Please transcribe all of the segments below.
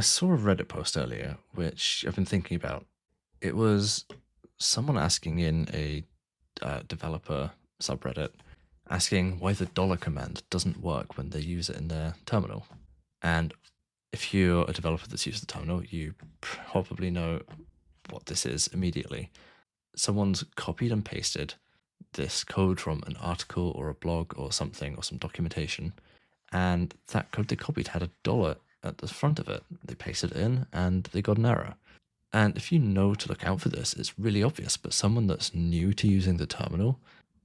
I saw a Reddit post earlier, which I've been thinking about. It was someone asking in a developer subreddit, asking why the dollar command doesn't work when they use it in their terminal. And if you're a developer that's used the terminal, you probably know what this is immediately. Someone's copied and pasted this code from an article or a blog or something or some documentation, and that code they copied had a dollar at the front of it. They pasted it in and they got an error. And if you know to look out for this, it's really obvious, but someone that's new to using the terminal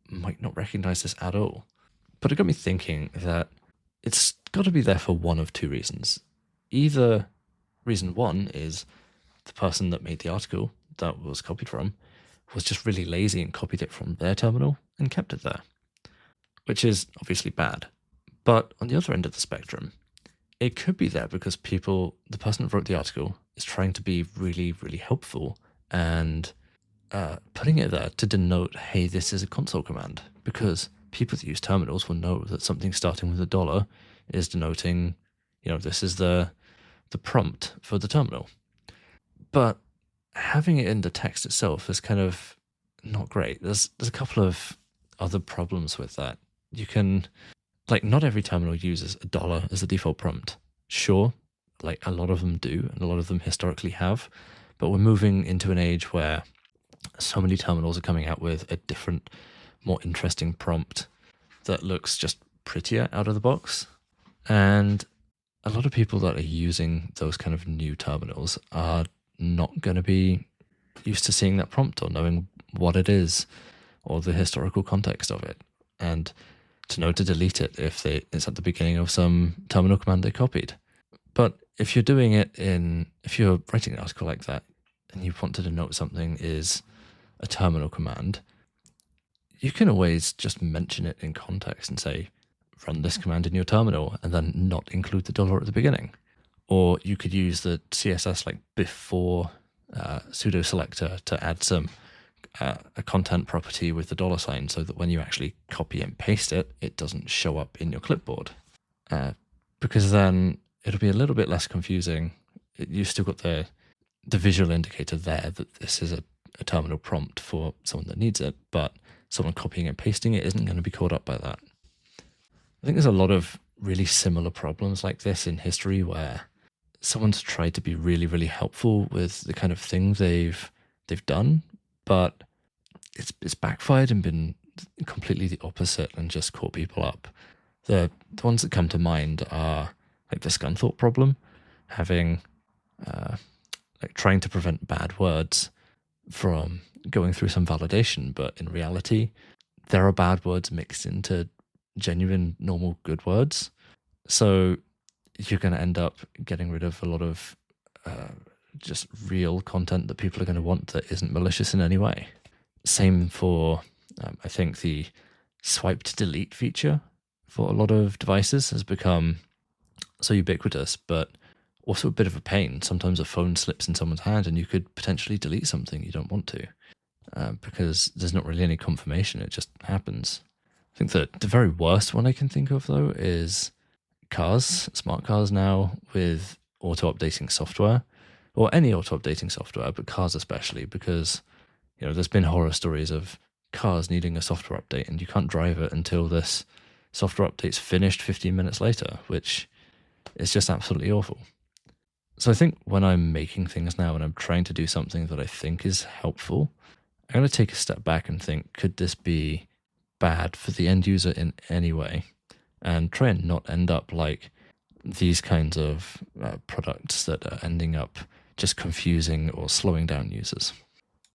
might not recognize this at all. But it got me thinking that it's got to be there for one of two reasons. Either reason one is the person that made the article that was copied from was just really lazy and copied it from their terminal and kept it there, which is obviously bad. But on the other end of the spectrum, it could be there because the person that wrote the article is trying to be really, really helpful and putting it there to denote, hey, this is a console command, because people that use terminals will know that something starting with a dollar is denoting, this is the prompt for the terminal. But having it in the text itself is kind of not great. There's a couple of other problems with that. You can, not every terminal uses a dollar as the default prompt. Sure, a lot of them do, and a lot of them historically have, but we're moving into an age where so many terminals are coming out with a different, more interesting prompt that looks just prettier out of the box. And a lot of people that are using those kind of new terminals are not going to be used to seeing that prompt or knowing what it is or the historical context of it, and to know to delete it if it's at the beginning of some terminal command they copied. But if you're writing an article like that and you want to denote something is a terminal command, you can always just mention it in context and say, run this command in your terminal, and then not include the dollar at the beginning. Or you could use the CSS before pseudo selector to add some a content property with the dollar sign, so that when you actually copy and paste it, it doesn't show up in your clipboard. Because then it'll be a little bit less confusing. You've still got the visual indicator there that this is a terminal prompt for someone that needs it, but someone copying and pasting it isn't going to be caught up by that. I think there's a lot of really similar problems like this in history where someone's tried to be really, really helpful with the kind of thing they've done, but it's backfired and been completely the opposite and just caught people up. The ones that come to mind are the Scunthorpe problem, having trying to prevent bad words from going through some validation, but in reality, there are bad words mixed into genuine, normal, good words. So you're going to end up getting rid of a lot of just real content that people are going to want that isn't malicious in any way. Same for, I think, the swipe to delete feature for a lot of devices has become so ubiquitous, but also a bit of a pain. Sometimes a phone slips in someone's hand and you could potentially delete something you don't want to because there's not really any confirmation. It just happens. I think that the very worst one I can think of, though, is cars, smart cars now with auto-updating software, or any auto-updating software, but cars especially, because there's been horror stories of cars needing a software update and you can't drive it until this software update's finished 15 minutes later, which is just absolutely awful. So I think when I'm making things now and I'm trying to do something that I think is helpful, I'm going to take a step back and think, could this be bad for the end user in any way? And try and not end up like these kinds of products that are ending up just confusing or slowing down users.